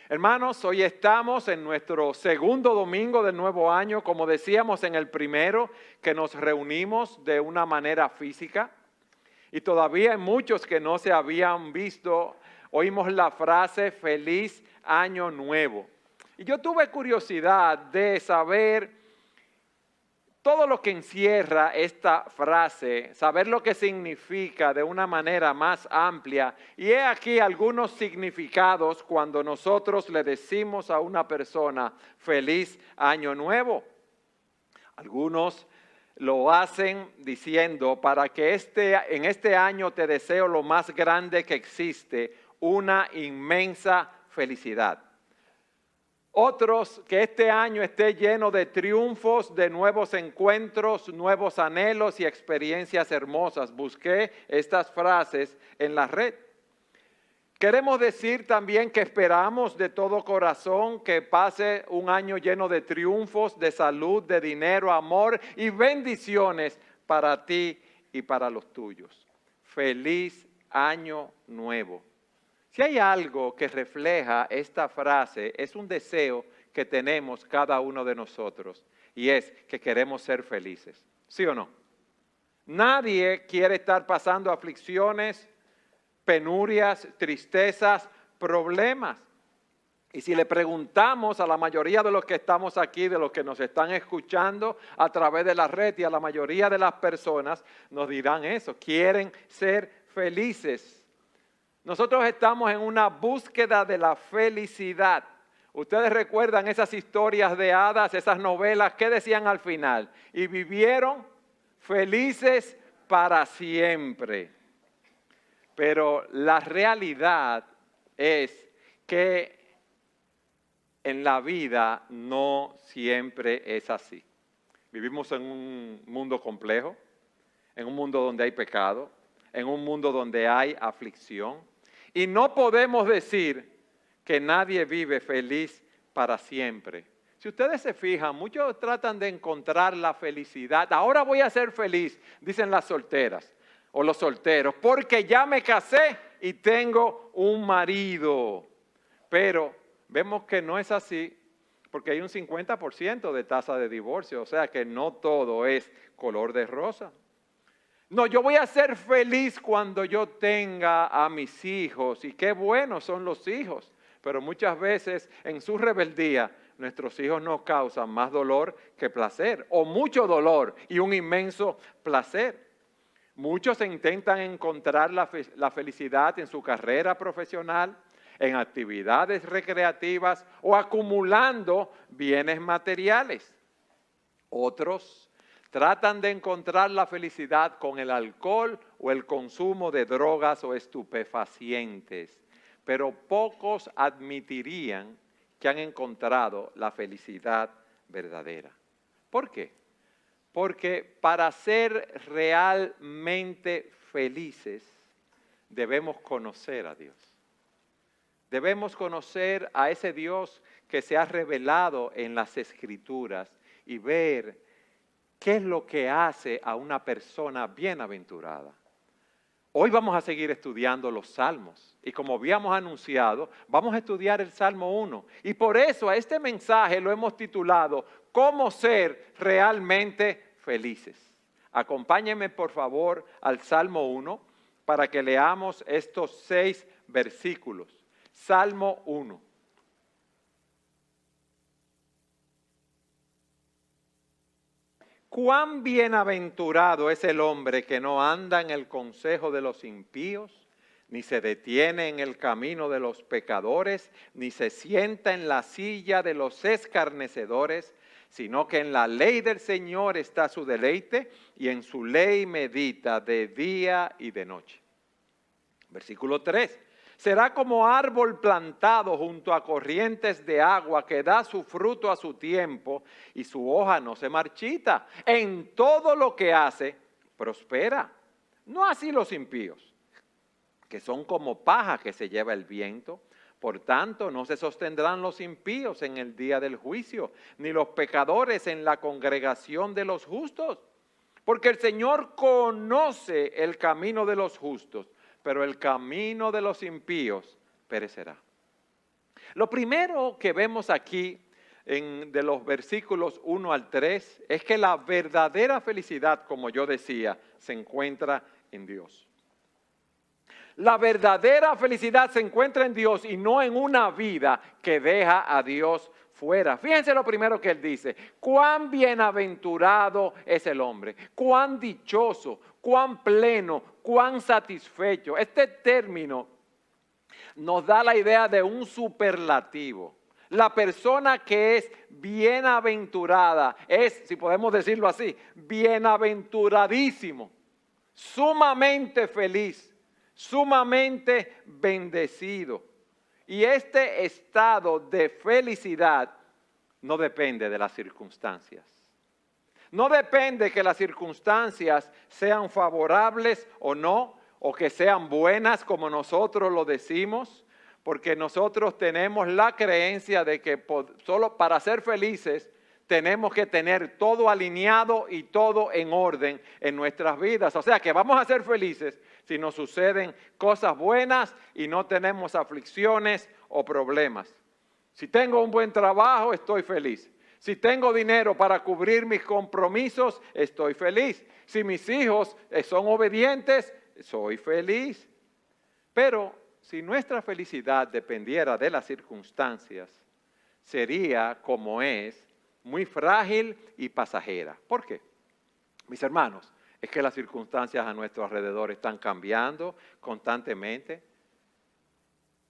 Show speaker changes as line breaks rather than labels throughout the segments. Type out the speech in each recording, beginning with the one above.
Hermanos, hoy estamos en nuestro segundo domingo del nuevo año, como decíamos en el primero, que nos reunimos de una manera física. Y todavía hay muchos que no se habían visto. Oímos la frase feliz año nuevo. Y yo tuve curiosidad de saber todo lo que encierra esta frase, saber lo que significa de una manera más amplia. Y he aquí algunos significados cuando nosotros le decimos a una persona feliz año nuevo. Algunos lo hacen diciendo, para que en este año te deseo lo más grande que existe, una inmensa felicidad. Otros, que este año esté lleno de triunfos, de nuevos encuentros, nuevos anhelos y experiencias hermosas. Busqué estas frases en la red. Queremos decir también que esperamos de todo corazón que pase un año lleno de triunfos, de salud, de dinero, amor y bendiciones para ti y para los tuyos. Feliz año nuevo. Si hay algo que refleja esta frase, es un deseo que tenemos cada uno de nosotros, y es que queremos ser felices. ¿Sí o no? Nadie quiere estar pasando aflicciones, penurias, tristezas, problemas. Y si le preguntamos a la mayoría de los que estamos aquí, de los que nos están escuchando a través de la red, y a la mayoría de las personas, nos dirán eso, quieren ser felices. Nosotros estamos en una búsqueda de la felicidad. Ustedes recuerdan esas historias de hadas, esas novelas, ¿qué decían al final? Y vivieron felices para siempre. Pero la realidad es que en la vida no siempre es así. Vivimos en un mundo complejo, en un mundo donde hay pecado, en un mundo donde hay aflicción. Y no podemos decir que nadie vive feliz para siempre. Si ustedes se fijan, muchos tratan de encontrar la felicidad. Ahora voy a ser feliz, dicen las solteras o los solteros, porque ya me casé y tengo un marido. Pero vemos que no es así, porque hay un 50% de tasa de divorcio, o sea que no todo es color de rosa. No, yo voy a ser feliz cuando yo tenga a mis hijos, y qué buenos son los hijos, pero muchas veces en su rebeldía nuestros hijos nos causan más dolor que placer, o mucho dolor y un inmenso placer. Muchos intentan encontrar la felicidad en su carrera profesional, en actividades recreativas o acumulando bienes materiales. Otros tratan de encontrar la felicidad con el alcohol o el consumo de drogas o estupefacientes, pero pocos admitirían que han encontrado la felicidad verdadera. ¿Por qué? Porque para ser realmente felices debemos conocer a Dios. Debemos conocer a ese Dios que se ha revelado en las Escrituras y ver ¿qué es lo que hace a una persona bienaventurada? Hoy vamos a seguir estudiando los Salmos y como habíamos anunciado, vamos a estudiar el Salmo 1. Y por eso a este mensaje lo hemos titulado ¿Cómo ser realmente felices? Acompáñenme por favor al Salmo 1 para que leamos estos 6 versículos. Salmo 1. Cuán bienaventurado es el hombre que no anda en el consejo de los impíos, ni se detiene en el camino de los pecadores, ni se sienta en la silla de los escarnecedores, sino que en la ley del Señor está su deleite, y en su ley medita de día y de noche. Versículo 3. Será como árbol plantado junto a corrientes de agua que da su fruto a su tiempo y su hoja no se marchita. En todo lo que hace, prospera. No así los impíos, que son como paja que se lleva el viento. Por tanto, no se sostendrán los impíos en el día del juicio, ni los pecadores en la congregación de los justos. Porque el Señor conoce el camino de los justos, pero el camino de los impíos perecerá. Lo primero que vemos aquí de los versículos 1 al 3 es que la verdadera felicidad, como yo decía, se encuentra en Dios. La verdadera felicidad se encuentra en Dios y no en una vida que deja a Dios fuera. Fíjense lo primero que él dice: cuán bienaventurado es el hombre, cuán dichoso, cuán pleno, cuán satisfecho. Este término nos da la idea de un superlativo. La persona que es bienaventurada es, si podemos decirlo así, bienaventuradísimo, sumamente feliz, sumamente bendecido. Y este estado de felicidad no depende de las circunstancias. No depende que las circunstancias sean favorables o no, o que sean buenas como nosotros lo decimos, porque nosotros tenemos la creencia de que solo para ser felices tenemos que tener todo alineado y todo en orden en nuestras vidas. O sea que vamos a ser felices si nos suceden cosas buenas y no tenemos aflicciones o problemas. Si tengo un buen trabajo, estoy feliz. Si tengo dinero para cubrir mis compromisos, estoy feliz. Si mis hijos son obedientes, soy feliz. Pero si nuestra felicidad dependiera de las circunstancias, sería como es, muy frágil y pasajera. ¿Por qué? Mis hermanos, es que las circunstancias a nuestro alrededor están cambiando constantemente.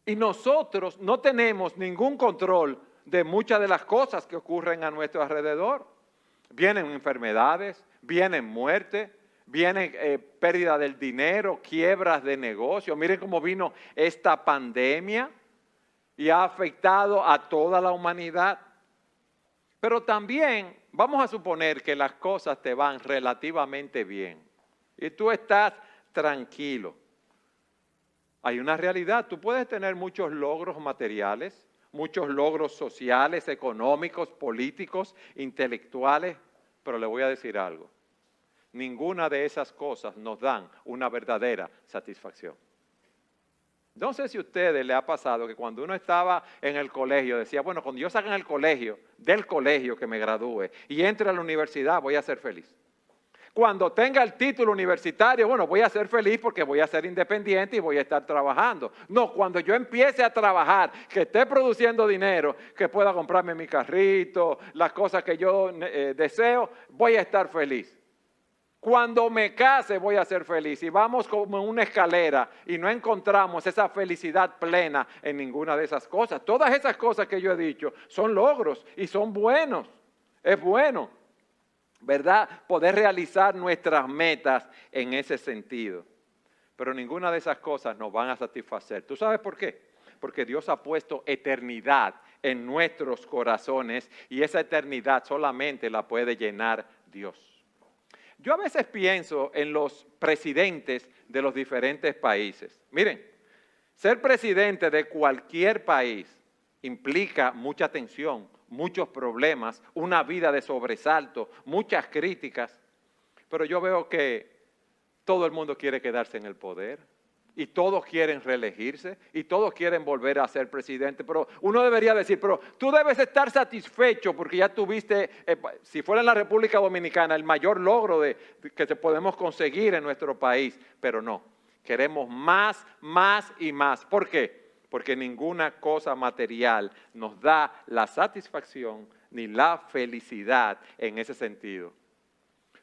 Y nosotros no tenemos ningún control de muchas de las cosas que ocurren a nuestro alrededor. Vienen enfermedades, vienen muertes, viene pérdida del dinero, quiebras de negocio. Miren cómo vino esta pandemia y ha afectado a toda la humanidad. Pero también vamos a suponer que las cosas te van relativamente bien y tú estás tranquilo. Hay una realidad, tú puedes tener muchos logros materiales, muchos logros sociales, económicos, políticos, intelectuales, pero le voy a decir algo. Ninguna de esas cosas nos dan una verdadera satisfacción. No sé si a ustedes les ha pasado que cuando uno estaba en el colegio decía, bueno, cuando yo salga del colegio que me gradúe y entre a la universidad voy a ser feliz. Cuando tenga el título universitario, bueno, voy a ser feliz porque voy a ser independiente y voy a estar trabajando. No, cuando yo empiece a trabajar, que esté produciendo dinero, que pueda comprarme mi carrito, las cosas que yo deseo, voy a estar feliz. Cuando me case voy a ser feliz. Y vamos como en una escalera y no encontramos esa felicidad plena en ninguna de esas cosas. Todas esas cosas que yo he dicho son logros y son buenos. Es bueno, ¿verdad?, poder realizar nuestras metas en ese sentido. Pero ninguna de esas cosas nos van a satisfacer. ¿Tú sabes por qué? Porque Dios ha puesto eternidad en nuestros corazones y esa eternidad solamente la puede llenar Dios. Yo a veces pienso en los presidentes de los diferentes países. Miren, ser presidente de cualquier país implica mucha tensión, muchos problemas, una vida de sobresalto, muchas críticas, pero yo veo que todo el mundo quiere quedarse en el poder y todos quieren reelegirse y todos quieren volver a ser presidente, pero uno debería decir, pero tú debes estar satisfecho porque ya tuviste, si fuera en la República Dominicana, el mayor logro que podemos conseguir en nuestro país, pero no, queremos más, más y más. ¿Por qué? Porque ninguna cosa material nos da la satisfacción ni la felicidad en ese sentido.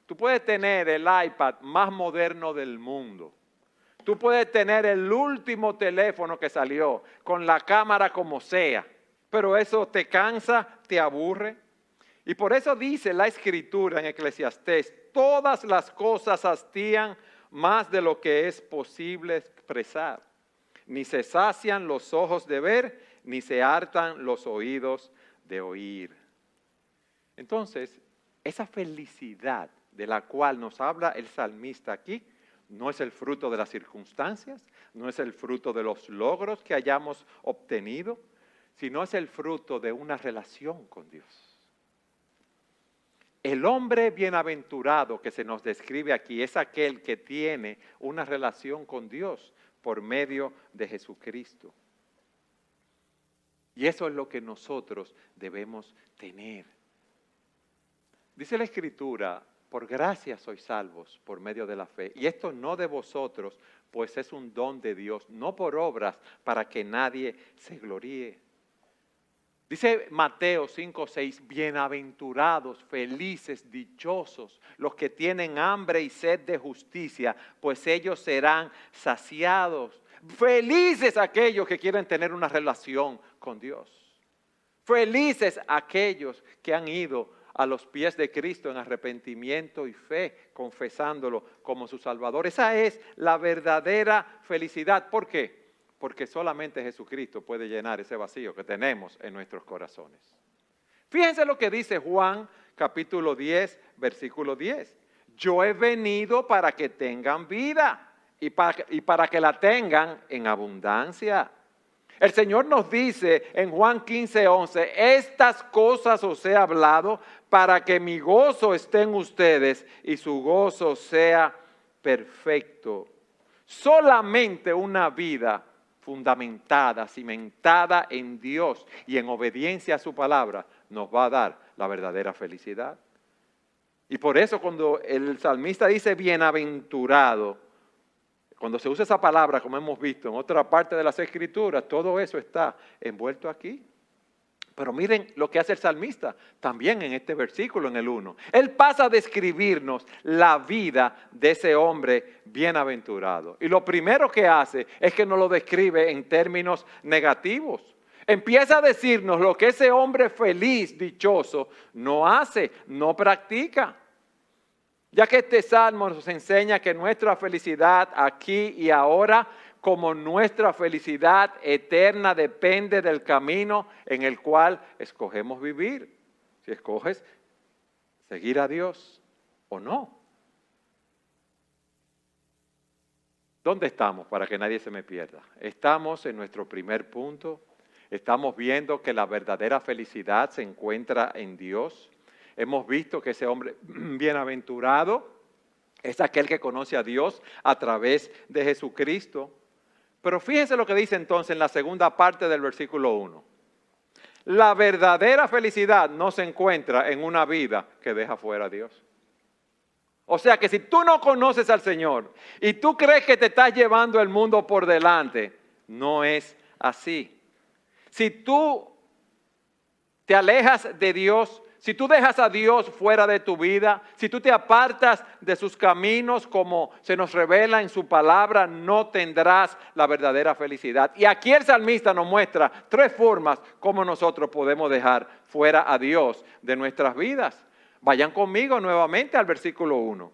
Tú puedes tener el iPad más moderno del mundo. Tú puedes tener el último teléfono que salió, con la cámara como sea, pero eso te cansa, te aburre. Y por eso dice la Escritura en Eclesiastés, todas las cosas hastían más de lo que es posible expresar. Ni se sacian los ojos de ver, ni se hartan los oídos de oír. Entonces, esa felicidad de la cual nos habla el salmista aquí, no es el fruto de las circunstancias, no es el fruto de los logros que hayamos obtenido, sino es el fruto de una relación con Dios. El hombre bienaventurado que se nos describe aquí es aquel que tiene una relación con Dios por medio de Jesucristo. Y eso es lo que nosotros debemos tener. Dice la Escritura, por gracia sois salvos por medio de la fe. Y esto no de vosotros, pues es un don de Dios, no por obras para que nadie se gloríe. Dice Mateo 5:6, bienaventurados, felices, dichosos, los que tienen hambre y sed de justicia, pues ellos serán saciados. Felices aquellos que quieren tener una relación con Dios. Felices aquellos que han ido a los pies de Cristo en arrepentimiento y fe, confesándolo como su Salvador. Esa es la verdadera felicidad. ¿Por qué? Porque solamente Jesucristo puede llenar ese vacío que tenemos en nuestros corazones. Fíjense lo que dice Juan capítulo 10, versículo 10. Yo he venido para que tengan vida y para que la tengan en abundancia. El Señor nos dice en Juan 15:11, estas cosas os he hablado para que mi gozo esté en ustedes y su gozo sea perfecto. Solamente una vida fundamentada, cimentada en Dios y en obediencia a su palabra, nos va a dar la verdadera felicidad. Y por eso cuando el salmista dice bienaventurado, cuando se usa esa palabra, como hemos visto en otra parte de las Escrituras, todo eso está envuelto aquí. Pero miren lo que hace el salmista también en este versículo, en el 1. Él pasa a describirnos la vida de ese hombre bienaventurado. Y lo primero que hace es que nos lo describe en términos negativos. Empieza a decirnos lo que ese hombre feliz, dichoso, no hace, no practica. Ya que este salmo nos enseña que nuestra felicidad aquí y ahora, como nuestra felicidad eterna, depende del camino en el cual escogemos vivir. Si escoges seguir a Dios o no. ¿Dónde estamos para que nadie se me pierda? Estamos en nuestro primer punto. Estamos viendo que la verdadera felicidad se encuentra en Dios. Hemos visto que ese hombre bienaventurado es aquel que conoce a Dios a través de Jesucristo. Pero fíjense lo que dice entonces en la segunda parte del versículo 1. La verdadera felicidad no se encuentra en una vida que deja fuera a Dios. O sea que si tú no conoces al Señor y tú crees que te estás llevando el mundo por delante, no es así. Si tú te alejas de Dios, si tú dejas a Dios fuera de tu vida, si tú te apartas de sus caminos como se nos revela en su palabra, no tendrás la verdadera felicidad. Y aquí el salmista nos muestra 3 formas como nosotros podemos dejar fuera a Dios de nuestras vidas. Vayan conmigo nuevamente al versículo 1.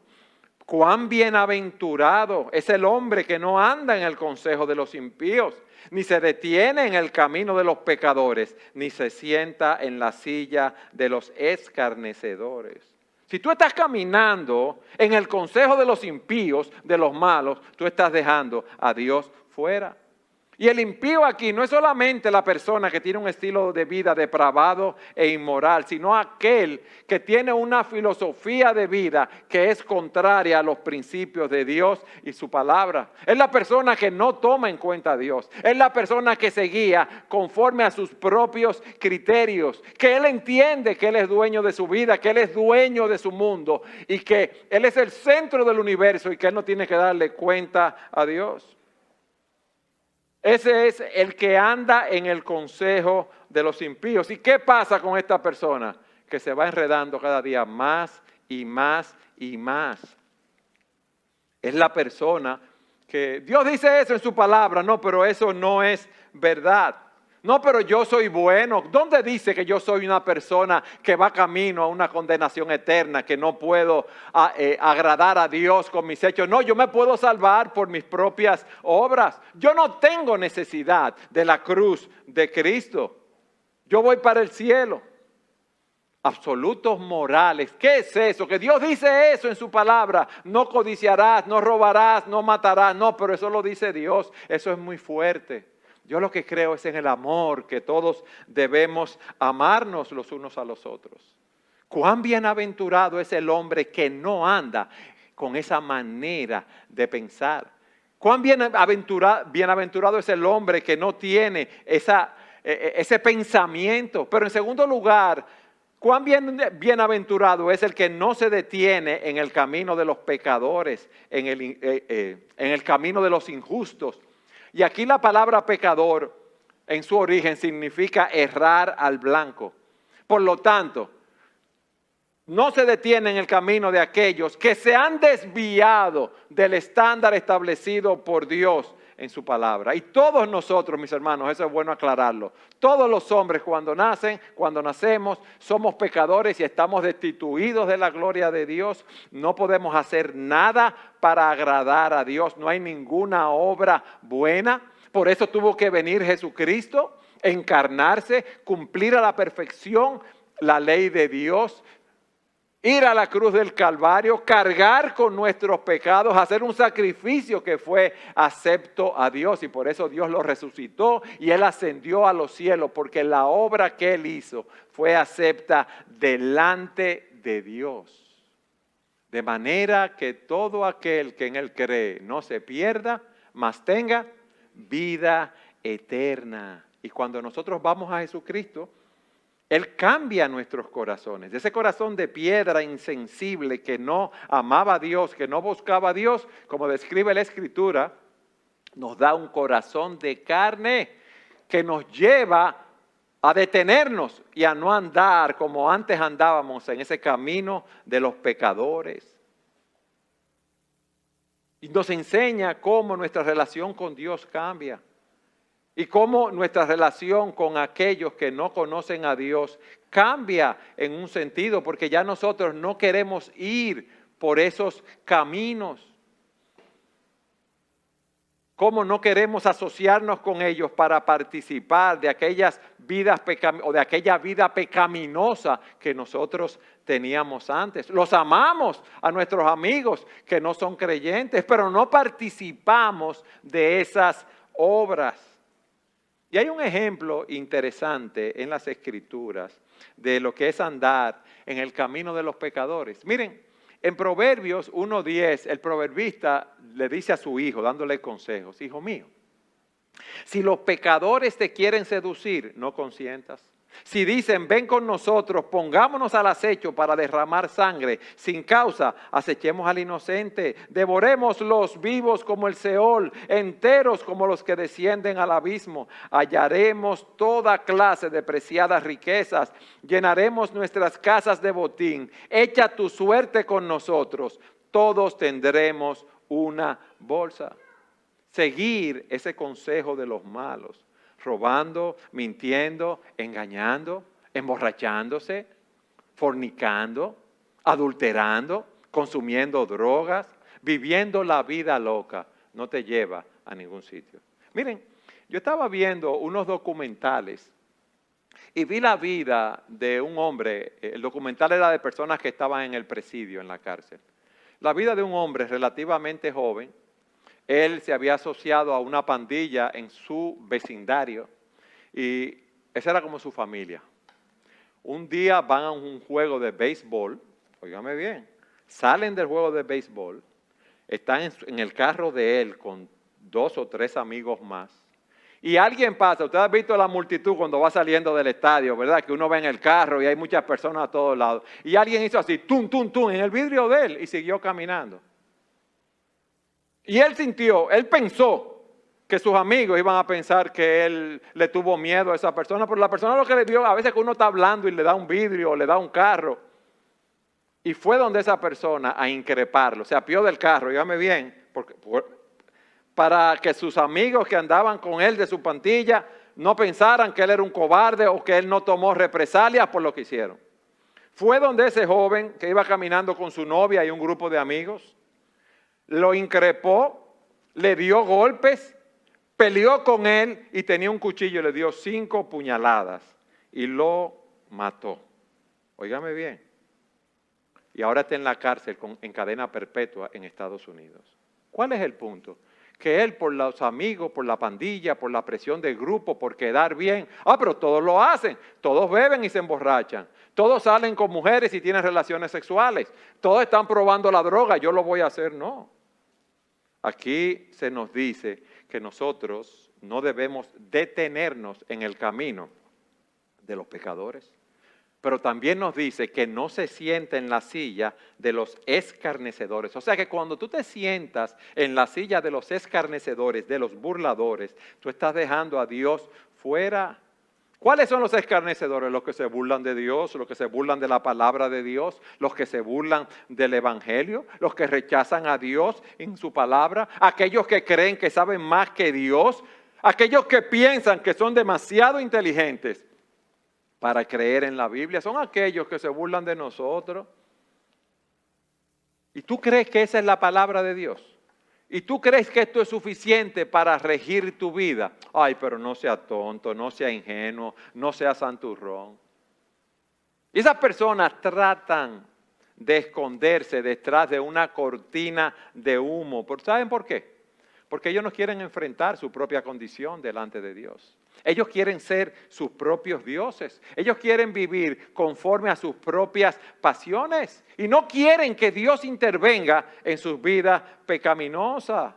Cuán bienaventurado es el hombre que no anda en el consejo de los impíos, ni se detiene en el camino de los pecadores, ni se sienta en la silla de los escarnecedores. Si tú estás caminando en el consejo de los impíos, de los malos, tú estás dejando a Dios fuera. Y el impío aquí no es solamente la persona que tiene un estilo de vida depravado e inmoral, sino aquel que tiene una filosofía de vida que es contraria a los principios de Dios y su palabra. Es la persona que no toma en cuenta a Dios. Es la persona que se guía conforme a sus propios criterios, que él entiende que él es dueño de su vida, que él es dueño de su mundo y que él es el centro del universo y que él no tiene que darle cuenta a Dios. Ese es el que anda en el consejo de los impíos. ¿Y qué pasa con esta persona? Que se va enredando cada día más y más y más. Es la persona que Dios dice eso en su palabra, no, pero eso no es verdad. No, pero yo soy bueno. ¿Dónde dice que yo soy una persona que va camino a una condenación eterna, que no puedo agradar a Dios con mis hechos? No, yo me puedo salvar por mis propias obras. Yo no tengo necesidad de la cruz de Cristo. Yo voy para el cielo. Absolutos morales. ¿Qué es eso? Que Dios dice eso en su palabra. No codiciarás, no robarás, no matarás. No, pero eso lo dice Dios. Eso es muy fuerte. Yo lo que creo es en el amor, que todos debemos amarnos los unos a los otros. Cuán bienaventurado es el hombre que no anda con esa manera de pensar. Cuán bienaventurado es el hombre que no tiene esa ese pensamiento. Pero en segundo lugar, cuán bienaventurado es el que no se detiene en el camino de los pecadores, en el camino de los injustos. Y aquí la palabra pecador en su origen significa errar al blanco. Por lo tanto, no se detiene en el camino de aquellos que se han desviado del estándar establecido por Dios en su palabra. Y todos nosotros, mis hermanos, eso es bueno aclararlo, todos los hombres cuando nacemos, somos pecadores y estamos destituidos de la gloria de Dios. No podemos hacer nada para agradar a Dios, no hay ninguna obra buena. Por eso tuvo que venir Jesucristo, encarnarse, cumplir a la perfección la ley de Dios, ir a la cruz del Calvario, cargar con nuestros pecados, hacer un sacrificio que fue acepto a Dios. Y por eso Dios lo resucitó y Él ascendió a los cielos, porque la obra que Él hizo fue acepta delante de Dios. De manera que todo aquel que en Él cree no se pierda, mas tenga vida eterna. Y cuando nosotros vamos a Jesucristo, Él cambia nuestros corazones. De ese corazón de piedra insensible que no amaba a Dios, que no buscaba a Dios, como describe la Escritura, nos da un corazón de carne que nos lleva a detenernos y a no andar como antes andábamos en ese camino de los pecadores. Y nos enseña cómo nuestra relación con Dios cambia. Y cómo nuestra relación con aquellos que no conocen a Dios cambia en un sentido, porque ya nosotros no queremos ir por esos caminos. Cómo no queremos asociarnos con ellos para participar de aquellas vidas o de aquella vida pecaminosa que nosotros teníamos antes. Los amamos a nuestros amigos que no son creyentes, pero no participamos de esas obras. Y hay un ejemplo interesante en las Escrituras de lo que es andar en el camino de los pecadores. Miren, en Proverbios 1:10, el proverbista le dice a su hijo, dándole consejos: hijo mío, si los pecadores te quieren seducir, no consientas. Si dicen, ven con nosotros, pongámonos al acecho para derramar sangre, sin causa, acechemos al inocente, devoremos los vivos como el Seol, enteros como los que descienden al abismo, hallaremos toda clase de preciadas riquezas, llenaremos nuestras casas de botín, echa tu suerte con nosotros, todos tendremos una bolsa. Seguir ese consejo de los malos, robando, mintiendo, engañando, emborrachándose, fornicando, adulterando, consumiendo drogas, viviendo la vida loca, no te lleva a ningún sitio. Miren, yo estaba viendo unos documentales y vi la vida de un hombre. El documental era de personas que estaban en el presidio, en la cárcel. La vida de un hombre relativamente joven. Él se había asociado a una pandilla en su vecindario y esa era como su familia. Un día van a un juego de béisbol, óigame bien, salen del juego de béisbol, están en el carro de él con 2 o 3 amigos más y alguien pasa. Usted ha visto la multitud cuando va saliendo del estadio, ¿verdad? Que uno ve en el carro y hay muchas personas a todos lados. Y alguien hizo así, tum, tum, tum, en el vidrio de él y siguió caminando. Y él pensó que sus amigos iban a pensar que él le tuvo miedo a esa persona, pero la persona lo que le dio, a veces que uno está hablando y le da un vidrio o le da un carro, y fue donde esa persona a increparlo, se apió del carro, dígame bien, para que sus amigos que andaban con él de su pandilla no pensaran que él era un cobarde o que él no tomó represalias por lo que hicieron. Fue donde ese joven que iba caminando con su novia y un grupo de amigos, lo increpó, le dio golpes, peleó con él y tenía un cuchillo, le dio 5 puñaladas y lo mató. Óigame bien. Y ahora está en la cárcel en cadena perpetua en Estados Unidos. ¿Cuál es el punto? Que él, por los amigos, por la pandilla, por la presión del grupo, por quedar bien, pero todos lo hacen, todos beben y se emborrachan, todos salen con mujeres y tienen relaciones sexuales, todos están probando la droga, yo lo voy a hacer, no. Aquí se nos dice que nosotros no debemos detenernos en el camino de los pecadores. Pero también nos dice que no se sienta en la silla de los escarnecedores. O sea que cuando tú te sientas en la silla de los escarnecedores, de los burladores, tú estás dejando a Dios fuera. ¿Cuáles son los escarnecedores? Los que se burlan de Dios, los que se burlan de la palabra de Dios, los que se burlan del evangelio, los que rechazan a Dios en su palabra, aquellos que creen que saben más que Dios, aquellos que piensan que son demasiado inteligentes para creer en la Biblia, son aquellos que se burlan de nosotros. ¿Y tú crees que esa es la palabra de Dios? ¿Y tú crees que esto es suficiente para regir tu vida? Ay, pero no sea tonto, no sea ingenuo, no sea santurrón. Y esas personas tratan de esconderse detrás de una cortina de humo. ¿Saben por qué? Porque ellos no quieren enfrentar su propia condición delante de Dios. Ellos quieren ser sus propios dioses. Ellos quieren vivir conforme a sus propias pasiones. Y no quieren que Dios intervenga en sus vidas pecaminosas.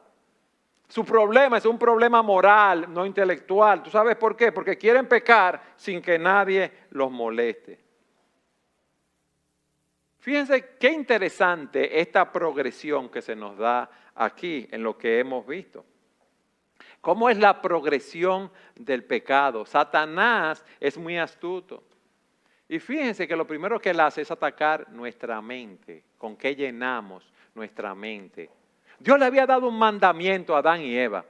Su problema es un problema moral, no intelectual. ¿Tú sabes por qué? Porque quieren pecar sin que nadie los moleste. Fíjense qué interesante esta progresión que se nos da aquí en lo que hemos visto. ¿Cómo es la progresión del pecado? Satanás es muy astuto. Y fíjense que lo primero que él hace es atacar nuestra mente. ¿Con qué llenamos nuestra mente? Dios le había dado un mandamiento a Adán y Eva.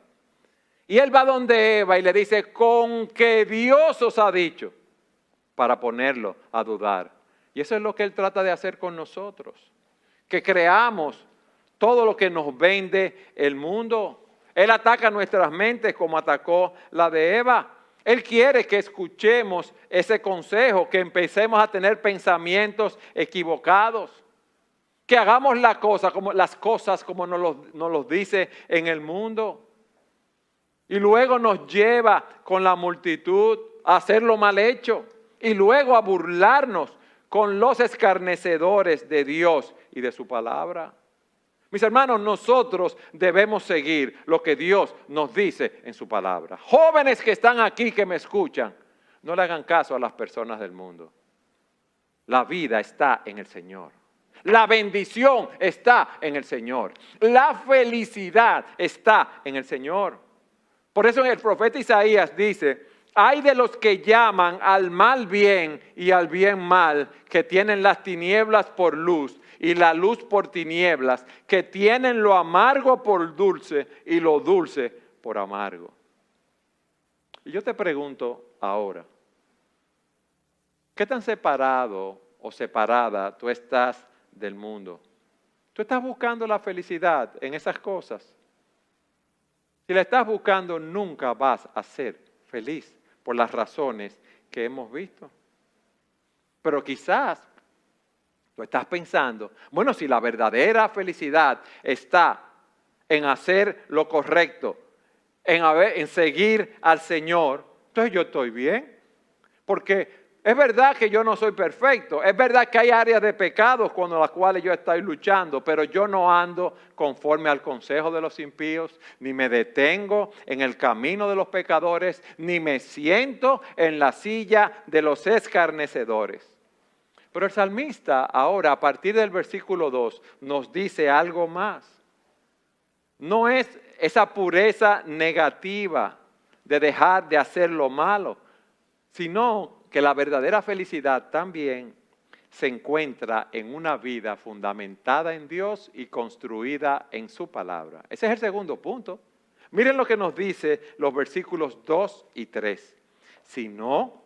Y él va donde Eva y le dice, ¿con qué Dios os ha dicho? Para ponerlo a dudar. Y eso es lo que él trata de hacer con nosotros. Que creamos todo lo que nos vende el mundo. Él ataca nuestras mentes como atacó la de Eva. Él quiere que escuchemos ese consejo, que empecemos a tener pensamientos equivocados, que hagamos las cosas como nos los dice en el mundo. Y luego nos lleva con la multitud a hacer lo mal hecho y luego a burlarnos con los escarnecedores de Dios y de su palabra. Mis hermanos, nosotros debemos seguir lo que Dios nos dice en su palabra. Jóvenes que están aquí, que me escuchan, no le hagan caso a las personas del mundo. La vida está en el Señor. La bendición está en el Señor. La felicidad está en el Señor. Por eso el profeta Isaías dice, ay de los que llaman al mal bien y al bien mal, que tienen las tinieblas por luz y la luz por tinieblas, que tienen lo amargo por dulce y lo dulce por amargo. Y yo te pregunto ahora, ¿qué tan separado o separada tú estás del mundo? ¿Tú estás buscando la felicidad en esas cosas? Si la estás buscando, nunca vas a ser feliz por las razones que hemos visto. Pero quizás tú estás pensando, bueno, si la verdadera felicidad está en hacer lo correcto, en seguir al Señor, entonces yo estoy bien. Porque es verdad que yo no soy perfecto, es verdad que hay áreas de pecados con las cuales yo estoy luchando, pero yo no ando conforme al consejo de los impíos, ni me detengo en el camino de los pecadores, ni me siento en la silla de los escarnecedores. Pero el salmista ahora, a partir del versículo 2, nos dice algo más. No es esa pureza negativa de dejar de hacer lo malo, sino que la verdadera felicidad también se encuentra en una vida fundamentada en Dios y construida en su palabra. Ese es el segundo punto. Miren lo que nos dice los versículos 2 y 3. Sino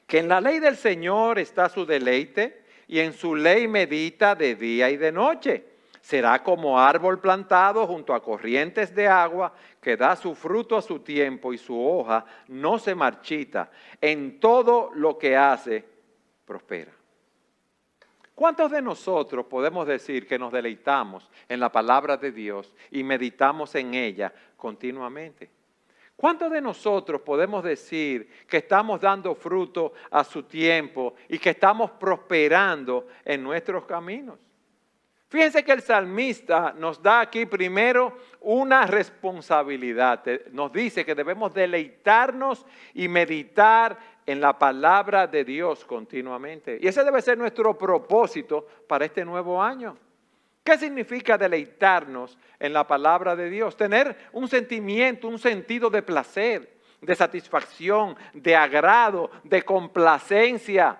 que en la ley del Señor está su deleite y en su ley medita de día y de noche. Será como árbol plantado junto a corrientes de agua que da su fruto a su tiempo y su hoja no se marchita. En todo lo que hace, prospera. ¿Cuántos de nosotros podemos decir que nos deleitamos en la palabra de Dios y meditamos en ella continuamente? ¿Cuántos de nosotros podemos decir que estamos dando fruto a su tiempo y que estamos prosperando en nuestros caminos? Fíjense que el salmista nos da aquí primero una responsabilidad. Nos dice que debemos deleitarnos y meditar en la palabra de Dios continuamente. Y ese debe ser nuestro propósito para este nuevo año. ¿Qué significa deleitarnos en la palabra de Dios? Tener un sentimiento, un sentido de placer, de satisfacción, de agrado, de complacencia.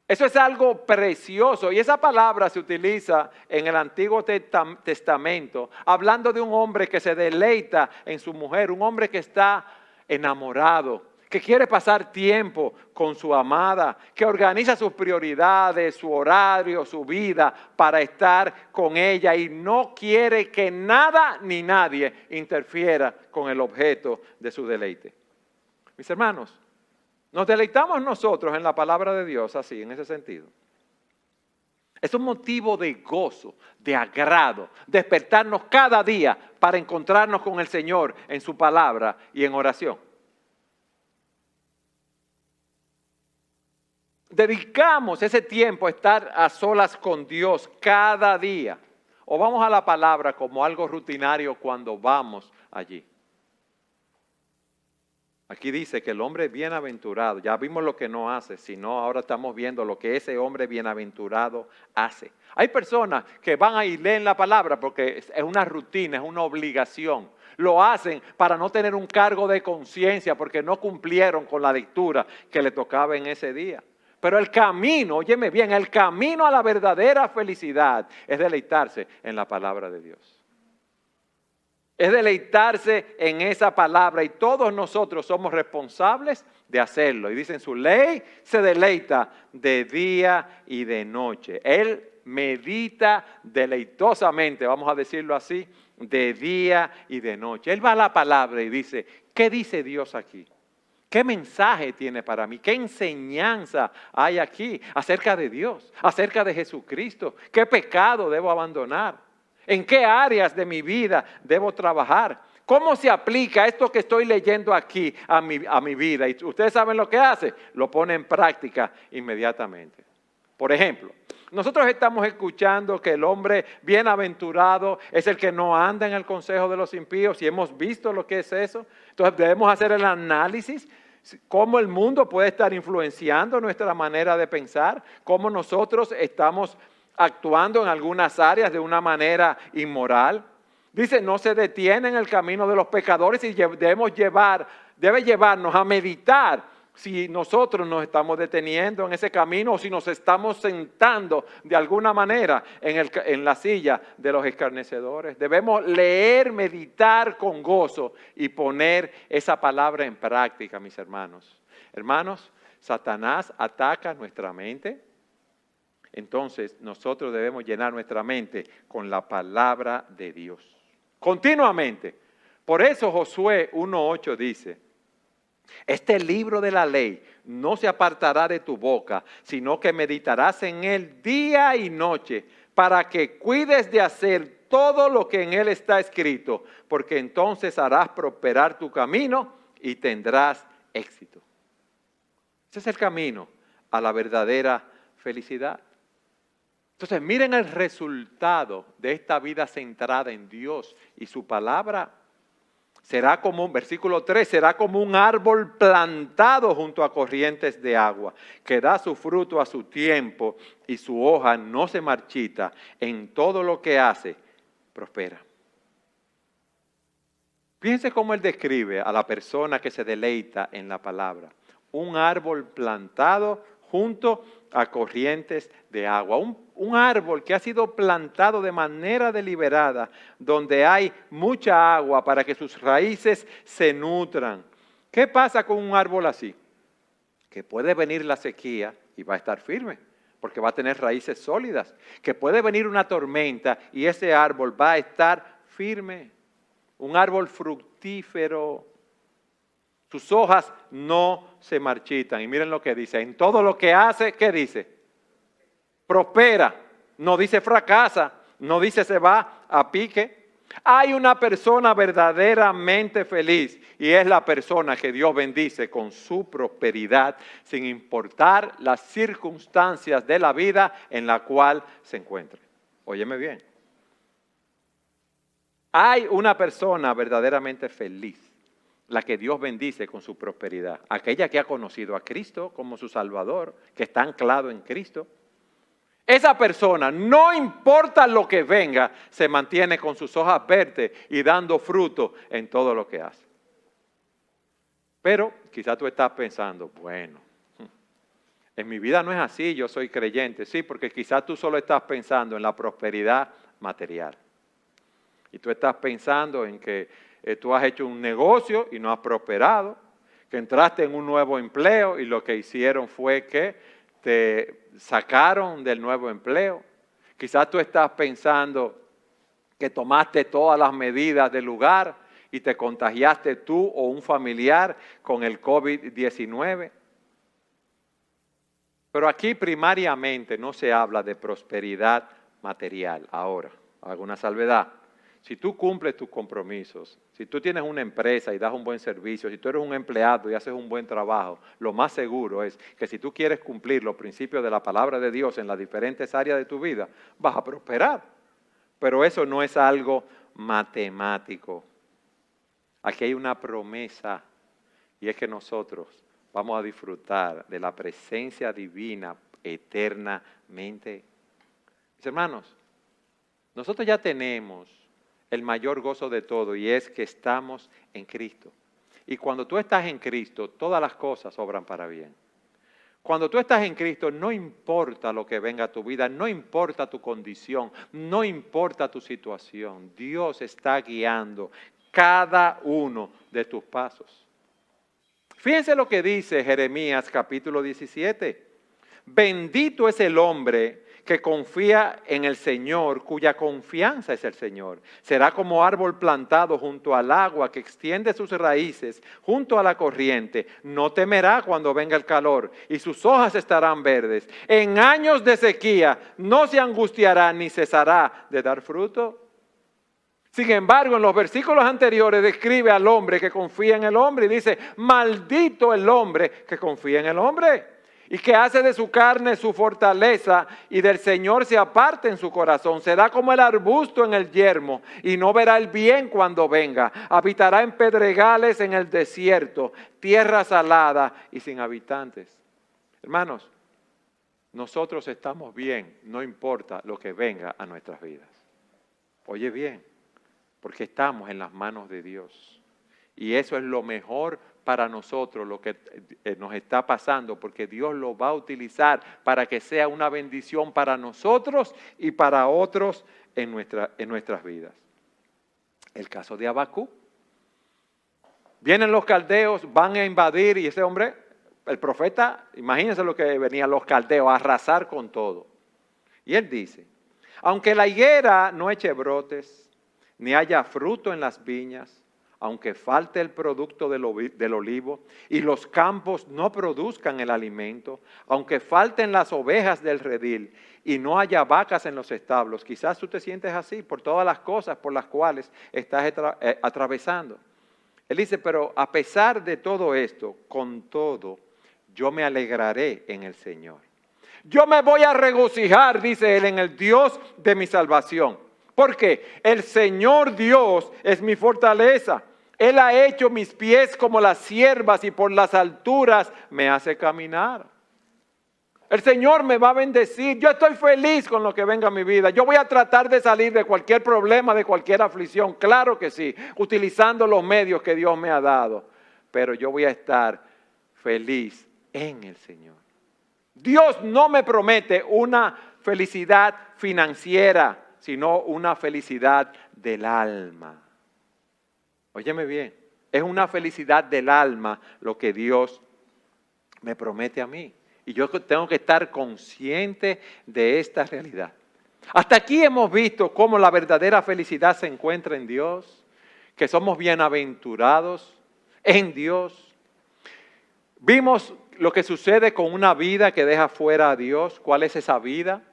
Eso es algo precioso y esa palabra se utiliza en el Antiguo Testamento hablando de un hombre que se deleita en su mujer, un hombre que está enamorado, que quiere pasar tiempo con su amada, que organiza sus prioridades, su horario, su vida para estar con ella y no quiere que nada ni nadie interfiera con el objeto de su deleite. Mis hermanos, nos deleitamos nosotros en la palabra de Dios así, en ese sentido. Es un motivo de gozo, de agrado, despertarnos cada día para encontrarnos con el Señor en su palabra y en oración. Dedicamos ese tiempo a estar a solas con Dios cada día. O vamos a la palabra como algo rutinario cuando vamos allí. Aquí dice que el hombre bienaventurado, ya vimos lo que no hace, sino ahora estamos viendo lo que ese hombre bienaventurado hace. Hay personas que van a ir leen la palabra porque es una rutina, es una obligación. Lo hacen para no tener un cargo de conciencia porque no cumplieron con la lectura que le tocaba en ese día. Pero el camino, óyeme bien, el camino a la verdadera felicidad es deleitarse en la palabra de Dios. Es deleitarse en esa palabra y todos nosotros somos responsables de hacerlo. Y dice en su ley se deleita de día y de noche. Él medita deleitosamente, vamos a decirlo así, de día y de noche. Él va a la palabra y dice, ¿qué dice Dios aquí? ¿Qué mensaje tiene para mí? ¿Qué enseñanza hay aquí acerca de Dios, acerca de Jesucristo? ¿Qué pecado debo abandonar? ¿En qué áreas de mi vida debo trabajar? ¿Cómo se aplica esto que estoy leyendo aquí a mi vida? Y ustedes saben lo que hace, lo pone en práctica inmediatamente. Por ejemplo, nosotros estamos escuchando que el hombre bienaventurado es el que no anda en el consejo de los impíos y hemos visto lo que es eso. Entonces debemos hacer el análisis. Cómo el mundo puede estar influenciando nuestra manera de pensar, cómo nosotros estamos actuando en algunas áreas de una manera inmoral. Dice, no se detiene en el camino de los pecadores y debe llevarnos a meditar si nosotros nos estamos deteniendo en ese camino o si nos estamos sentando de alguna manera en la silla de los escarnecedores. Debemos leer, meditar con gozo y poner esa palabra en práctica, mis hermanos. Hermanos, Satanás ataca nuestra mente. Entonces nosotros debemos llenar nuestra mente con la palabra de Dios. Continuamente. Por eso Josué 1:8 dice, este libro de la ley no se apartará de tu boca, sino que meditarás en él día y noche, para que cuides de hacer todo lo que en él está escrito, porque entonces harás prosperar tu camino y tendrás éxito. Ese es el camino a la verdadera felicidad. Entonces, miren el resultado de esta vida centrada en Dios y su palabra. Será como, versículo 3, será como un árbol plantado junto a corrientes de agua, que da su fruto a su tiempo y su hoja no se marchita. En todo lo que hace, prospera. Fíjense cómo él describe a la persona que se deleita en la palabra. Un árbol plantado junto a corrientes de agua. Un árbol que ha sido plantado de manera deliberada, donde hay mucha agua para que sus raíces se nutran. ¿Qué pasa con un árbol así? Que puede venir la sequía y va a estar firme, porque va a tener raíces sólidas. Que puede venir una tormenta y ese árbol va a estar firme. Un árbol fructífero. Sus hojas no se marchitan. Y miren lo que dice. En todo lo que hace, ¿qué dice? Prospera. No dice fracasa. No dice se va a pique. Hay una persona verdaderamente feliz. Y es la persona que Dios bendice con su prosperidad, sin importar las circunstancias de la vida en la cual se encuentre. Óyeme bien. Hay una persona verdaderamente feliz, la que Dios bendice con su prosperidad. Aquella que ha conocido a Cristo como su Salvador, que está anclado en Cristo. Esa persona, no importa lo que venga, se mantiene con sus hojas verdes y dando fruto en todo lo que hace. Pero quizás tú estás pensando, bueno, en mi vida no es así, yo soy creyente. Sí, porque quizás tú solo estás pensando en la prosperidad material. Y tú estás pensando en que tú has hecho un negocio y no has prosperado, que entraste en un nuevo empleo y lo que hicieron fue que te sacaron del nuevo empleo. Quizás tú estás pensando que tomaste todas las medidas del lugar y te contagiaste tú o un familiar con el COVID-19. Pero aquí primariamente no se habla de prosperidad material. Ahora, alguna salvedad. Si tú cumples tus compromisos, si tú tienes una empresa y das un buen servicio, si tú eres un empleado y haces un buen trabajo, lo más seguro es que si tú quieres cumplir los principios de la palabra de Dios en las diferentes áreas de tu vida, vas a prosperar. Pero eso no es algo matemático. Aquí hay una promesa y es que nosotros vamos a disfrutar de la presencia divina eternamente. Mis hermanos, nosotros ya tenemos el mayor gozo de todo y es que estamos en Cristo. Y cuando tú estás en Cristo, todas las cosas obran para bien. Cuando tú estás en Cristo, no importa lo que venga a tu vida, no importa tu condición, no importa tu situación. Dios está guiando cada uno de tus pasos. Fíjense lo que dice Jeremías capítulo 17. Bendito es el hombre que confía en el Señor, cuya confianza es el Señor. Será como árbol plantado junto al agua que extiende sus raíces junto a la corriente. No temerá cuando venga el calor y sus hojas estarán verdes. En años de sequía no se angustiará ni cesará de dar fruto. Sin embargo, en los versículos anteriores describe al hombre que confía en el hombre y dice, maldito el hombre que confía en el hombre. Y que hace de su carne su fortaleza y del Señor se aparte en su corazón. Será como el arbusto en el yermo y no verá el bien cuando venga. Habitará en pedregales en el desierto, tierra salada y sin habitantes. Hermanos, nosotros estamos bien, no importa lo que venga a nuestras vidas. Oye bien, porque estamos en las manos de Dios. Y eso es lo mejor para nosotros, lo que nos está pasando, porque Dios lo va a utilizar para que sea una bendición para nosotros y para otros en nuestras vidas. El caso de Habacuc. Vienen los caldeos, van a invadir y ese hombre, el profeta, imagínense lo que venían los caldeos, a arrasar con todo. Y él dice, aunque la higuera no eche brotes, ni haya fruto en las viñas, aunque falte el producto del olivo y los campos no produzcan el alimento, aunque falten las ovejas del redil y no haya vacas en los establos, quizás tú te sientes así por todas las cosas por las cuales estás atravesando. Él dice, pero a pesar de todo esto, con todo, yo me alegraré en el Señor. Yo me voy a regocijar, dice él, en el Dios de mi salvación. Porque el Señor Dios es mi fortaleza. Él ha hecho mis pies como las ciervas y por las alturas me hace caminar. El Señor me va a bendecir. Yo estoy feliz con lo que venga a mi vida. Yo voy a tratar de salir de cualquier problema, de cualquier aflicción. Claro que sí, utilizando los medios que Dios me ha dado. Pero yo voy a estar feliz en el Señor. Dios no me promete una felicidad financiera, sino una felicidad del alma. Óyeme bien, es una felicidad del alma lo que Dios me promete a mí. Y yo tengo que estar consciente de esta realidad. Hasta aquí hemos visto cómo la verdadera felicidad se encuentra en Dios, que somos bienaventurados en Dios. Vimos lo que sucede con una vida que deja fuera a Dios. ¿Cuál es esa vida?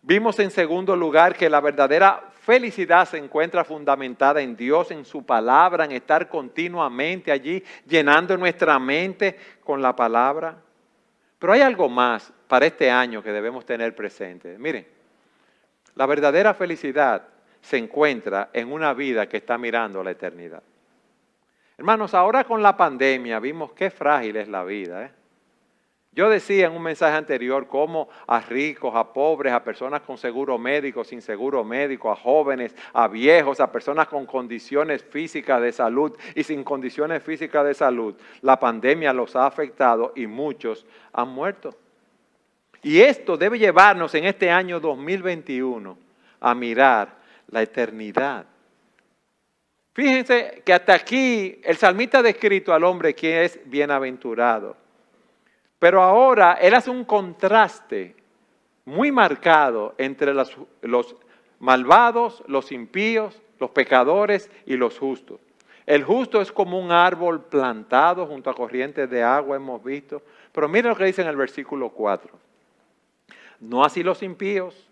Vimos en segundo lugar que la verdadera felicidad se encuentra fundamentada en Dios, en su palabra, en estar continuamente allí, llenando nuestra mente con la palabra. Pero hay algo más para este año que debemos tener presente. Miren, La verdadera felicidad se encuentra en una vida que está mirando a la eternidad. Hermanos, ahora con la pandemia vimos qué frágil es la vida. Yo decía en un mensaje anterior cómo a ricos, a pobres, a personas con seguro médico, sin seguro médico, a jóvenes, a viejos, a personas con condiciones físicas de salud y sin condiciones físicas de salud, la pandemia los ha afectado y muchos han muerto. Y esto debe llevarnos en este año 2021 a mirar la eternidad. Fíjense que hasta aquí el salmista ha descrito al hombre que es bienaventurado. Pero ahora él hace un contraste muy marcado entre los malvados, los impíos, los pecadores y los justos. El justo es como un árbol plantado junto a corrientes de agua, hemos visto. Pero miren lo que dice en el versículo 4. No así los impíos,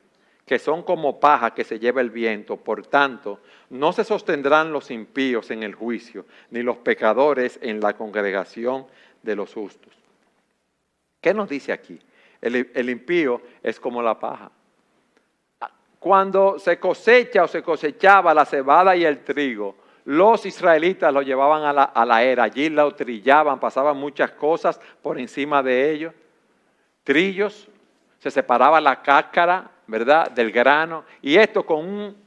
que son como paja que se lleva el viento. Por tanto, no se sostendrán los impíos en el juicio, ni los pecadores en la congregación de los justos. ¿Qué nos dice aquí? El impío es como la paja. Cuando se cosecha o se cosechaba la cebada y el trigo, los israelitas lo llevaban a la era, allí lo trillaban, pasaban muchas cosas por encima de ellos. Trillos, se separaba la cáscara, ¿verdad?, del grano, y esto con un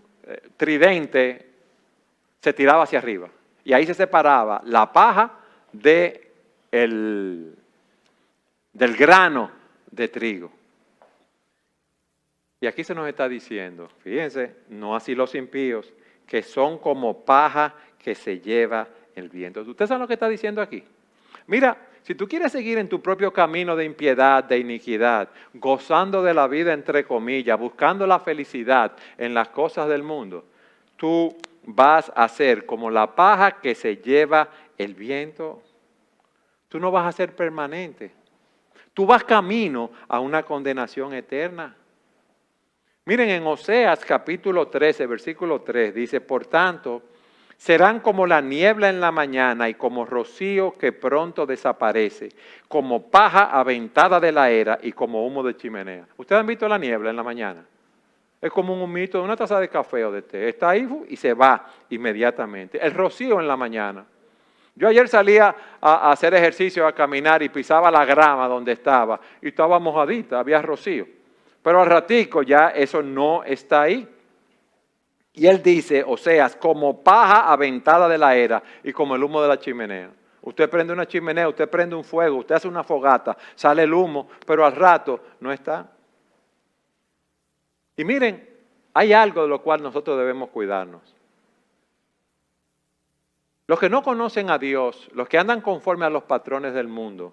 tridente se tiraba hacia arriba. Y ahí se separaba la paja del grano de trigo. Y aquí se nos está diciendo, fíjense, no así los impíos, que son como paja que se lleva el viento. ¿Ustedes saben lo que está diciendo aquí? Mira, si tú quieres seguir en tu propio camino de impiedad, de iniquidad, gozando de la vida entre comillas, buscando la felicidad en las cosas del mundo, tú vas a ser como la paja que se lleva el viento. Tú no vas a ser permanente. Tú vas camino a una condenación eterna. Miren, en Oseas capítulo 13, versículo 3, dice, por tanto, serán como la niebla en la mañana y como rocío que pronto desaparece, como paja aventada de la era y como humo de chimenea. ¿Ustedes han visto la niebla en la mañana? Es como un humito de una taza de café o de té. Está ahí y se va inmediatamente. El rocío en la mañana. Yo ayer salía a hacer ejercicio, a caminar y pisaba la grama donde estaba y estaba mojadita, había rocío. Pero al ratico ya eso no está ahí. Y él dice, Oseas, como paja aventada de la era y como el humo de la chimenea. Usted prende una chimenea, usted prende un fuego, usted hace una fogata, sale el humo, pero al rato no está. Y miren, hay algo de lo cual nosotros debemos cuidarnos. Los que no conocen a Dios, los que andan conforme a los patrones del mundo,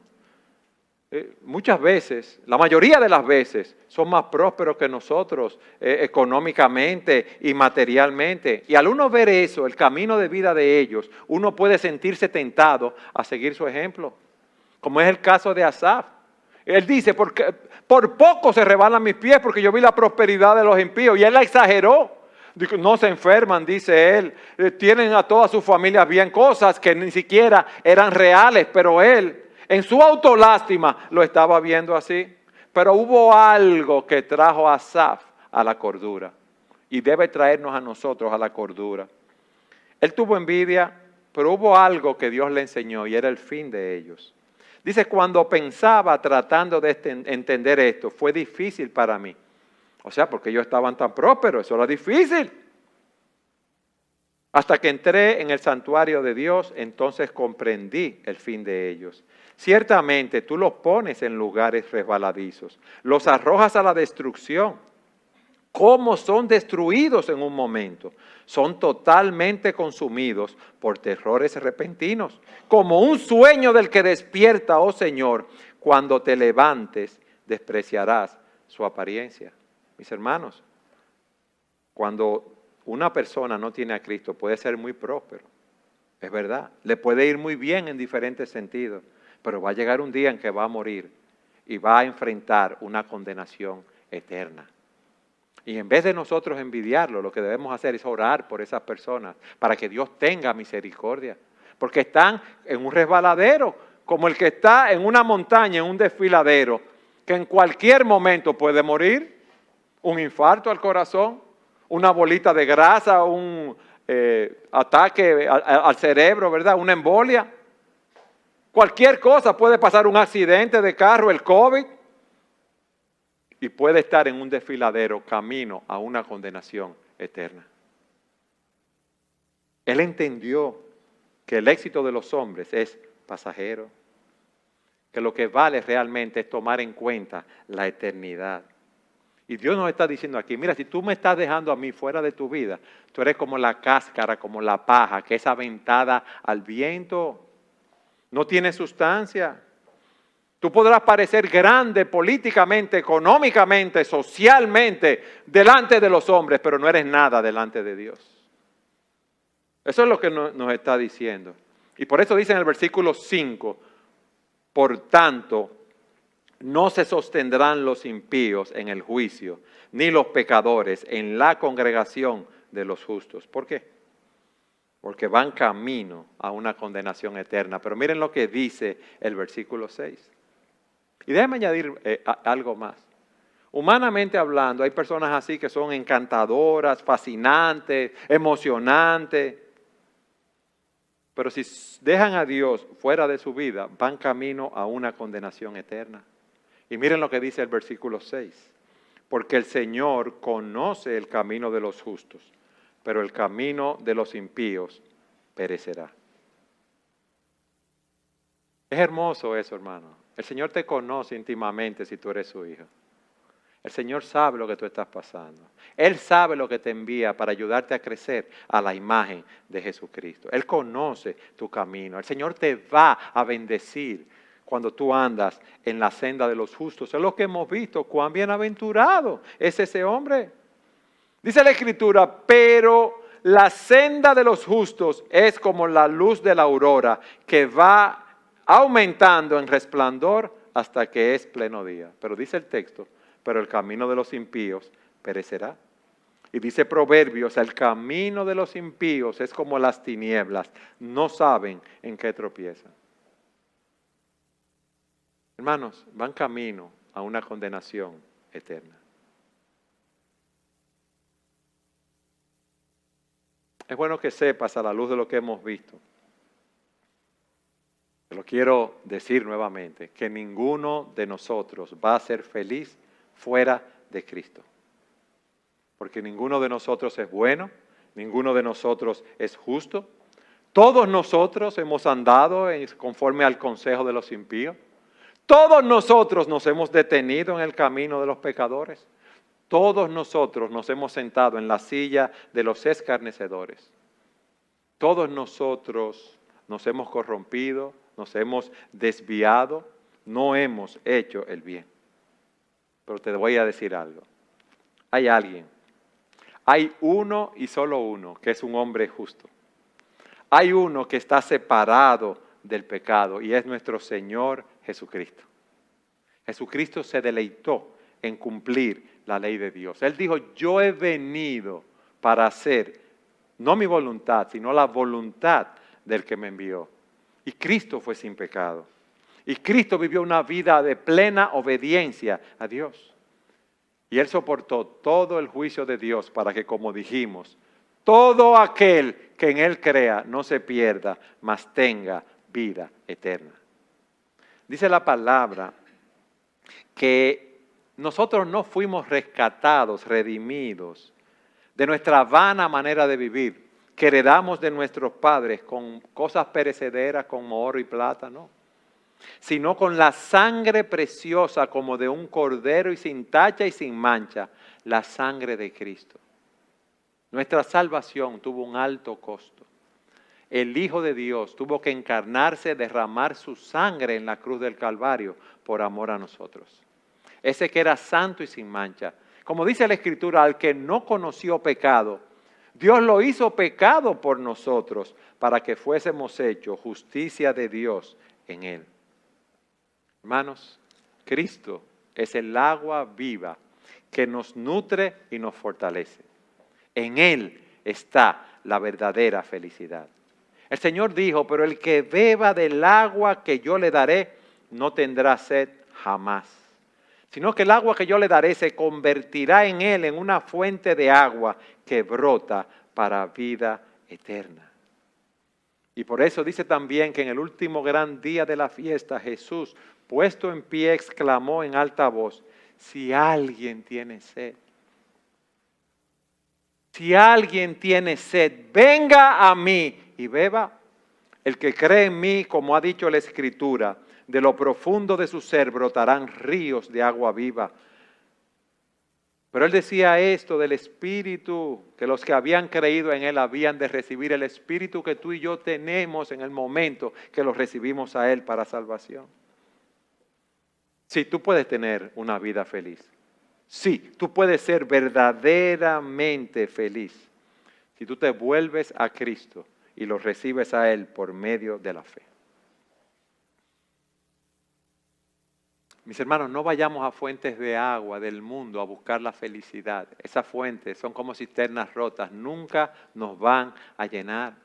muchas veces, la mayoría de las veces, son más prósperos que nosotros económicamente y materialmente. Y al uno ver eso, el camino de vida de ellos, uno puede sentirse tentado a seguir su ejemplo, como es el caso de Asaf. Él dice, porque por poco se rebalan mis pies porque yo vi la prosperidad de los impíos, y él la exageró. No se enferman, dice él, tienen a todas sus familias bien, cosas que ni siquiera eran reales, pero él en su autolástima lo estaba viendo así. Pero hubo algo que trajo a Asaf a la cordura y debe traernos a nosotros a la cordura. Él tuvo envidia, pero hubo algo que Dios le enseñó y era el fin de ellos. Dice, cuando pensaba tratando de entender esto, fue difícil para mí. O sea, porque ellos estaban tan prósperos, eso era difícil. Hasta que entré en el santuario de Dios, entonces comprendí el fin de ellos. Ciertamente tú los pones en lugares resbaladizos, los arrojas a la destrucción. ¿Cómo son destruidos en un momento? Son totalmente consumidos por terrores repentinos, como un sueño del que despierta, oh Señor, cuando te levantes, despreciarás su apariencia. Mis hermanos, cuando una persona no tiene a Cristo puede ser muy próspero, es verdad, le puede ir muy bien en diferentes sentidos, pero va a llegar un día en que va a morir y va a enfrentar una condenación eterna. Y en vez de nosotros envidiarlo, lo que debemos hacer es orar por esas personas para que Dios tenga misericordia, porque están en un resbaladero, como el que está en una montaña, en un desfiladero, que en cualquier momento puede morir. un infarto al corazón, una bolita de grasa, un ataque al cerebro, ¿verdad? Una embolia. Cualquier cosa, puede pasar un accidente de carro, el COVID, y puede estar en un desfiladero camino a una condenación eterna. Él entendió que el éxito de los hombres es pasajero, que lo que vale realmente es tomar en cuenta la eternidad. Y Dios nos está diciendo aquí, mira, si tú me estás dejando a mí fuera de tu vida, tú eres como la cáscara, como la paja, que es aventada al viento, no tiene sustancia. Tú podrás parecer grande políticamente, económicamente, socialmente, delante de los hombres, pero no eres nada delante de Dios. Eso es lo que nos está diciendo. Y por eso dice en el versículo 5, por tanto, no se sostendrán los impíos en el juicio, ni los pecadores en la congregación de los justos. ¿Por qué? Porque van camino a una condenación eterna. Pero miren lo que dice el versículo 6. Y déjenme añadir algo más. Humanamente hablando, hay personas así que son encantadoras, fascinantes, emocionantes. Pero si dejan a Dios fuera de su vida, van camino a una condenación eterna. Y miren lo que dice el versículo 6. Porque el Señor conoce el camino de los justos, pero el camino de los impíos perecerá. Es hermoso eso, hermano. El Señor te conoce íntimamente si tú eres su hijo. El Señor sabe lo que tú estás pasando. Él sabe lo que te envía para ayudarte a crecer a la imagen de Jesucristo. Él conoce tu camino. El Señor te va a bendecir cuando tú andas en la senda de los justos. Es lo que hemos visto. Cuán bienaventurado es ese hombre. Dice la Escritura, pero la senda de los justos es como la luz de la aurora que va aumentando en resplandor hasta que es pleno día. Pero dice el texto, pero el camino de los impíos perecerá. Y dice Proverbios, el camino de los impíos es como las tinieblas, no saben en qué tropiezan. Hermanos, van camino a una condenación eterna. Es bueno que sepas a la luz de lo que hemos visto. Te lo quiero decir nuevamente, que ninguno de nosotros va a ser feliz fuera de Cristo. Porque ninguno de nosotros es bueno, ninguno de nosotros es justo. Todos nosotros hemos andado conforme al consejo de los impíos. Todos nosotros nos hemos detenido en el camino de los pecadores. Todos nosotros nos hemos sentado en la silla de los escarnecedores. Todos nosotros nos hemos corrompido, nos hemos desviado, no hemos hecho el bien. Pero te voy a decir algo. Hay alguien, hay uno y solo uno que es un hombre justo. Hay uno que está separado del pecado y es nuestro Señor Jesucristo. Jesucristo se deleitó en cumplir la ley de Dios. Él dijo, yo he venido para hacer, no mi voluntad, sino la voluntad del que me envió. Y Cristo fue sin pecado. Y Cristo vivió una vida de plena obediencia a Dios. Y Él soportó todo el juicio de Dios para que, como dijimos, todo aquel que en Él crea no se pierda, mas tenga vida eterna. Dice la palabra que nosotros no fuimos rescatados, redimidos de nuestra vana manera de vivir, que heredamos de nuestros padres con cosas perecederas como oro y plata, no. Sino con la sangre preciosa como de un cordero y sin tacha y sin mancha, la sangre de Cristo. Nuestra salvación tuvo un alto costo. El Hijo de Dios tuvo que encarnarse, derramar su sangre en la cruz del Calvario por amor a nosotros. Ese que era santo y sin mancha. Como dice la Escritura, al que no conoció pecado, Dios lo hizo pecado por nosotros para que fuésemos hechos justicia de Dios en Él. Hermanos, Cristo es el agua viva que nos nutre y nos fortalece. En Él está la verdadera felicidad. El Señor dijo, pero el que beba del agua que yo le daré, no tendrá sed jamás. sino que el agua que yo le daré se convertirá en él en una fuente de agua que brota para vida eterna. Y por eso dice también que en el último gran día de la fiesta, Jesús, puesto en pie, exclamó en alta voz: si alguien tiene sed, si alguien tiene sed, venga a mí y beba. El que cree en mí, como ha dicho la Escritura, de lo profundo de su ser brotarán ríos de agua viva. Pero él decía esto del Espíritu, que los que habían creído en él habían de recibir el Espíritu que tú y yo tenemos en el momento que lo recibimos a él para salvación. Sí, tú puedes tener una vida feliz. Sí, tú puedes ser verdaderamente feliz si tú te vuelves a Cristo y lo recibes a él por medio de la fe. Mis hermanos, no vayamos a fuentes de agua del mundo a buscar la felicidad. Esas fuentes son como cisternas rotas, nunca nos van a llenar.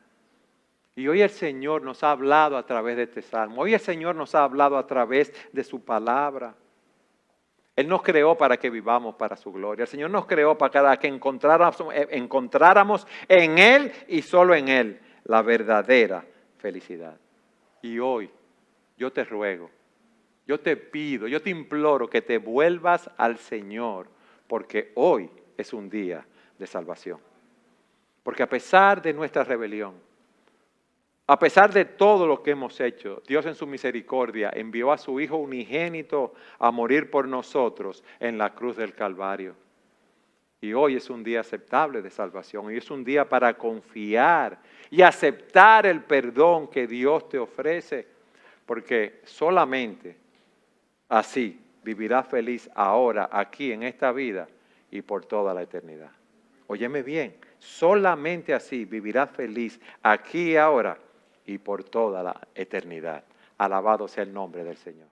Y hoy el Señor nos ha hablado a través de este salmo. Hoy el Señor nos ha hablado a través de su palabra. Él nos creó para que vivamos para su gloria. El Señor nos creó para que encontráramos en Él y solo en Él la verdadera felicidad. Y hoy yo te ruego, yo te pido, yo te imploro que te vuelvas al Señor, porque hoy es un día de salvación. Porque a pesar de nuestra rebelión, a pesar de todo lo que hemos hecho, Dios en su misericordia envió a su Hijo unigénito a morir por nosotros en la cruz del Calvario. Y hoy es un día aceptable de salvación. Hoy es un día para confiar y aceptar el perdón que Dios te ofrece. Porque solamente así vivirás feliz ahora, aquí, en esta vida y por toda la eternidad. Óyeme bien, solamente así vivirás feliz aquí y ahora y por toda la eternidad. Alabado sea el nombre del Señor.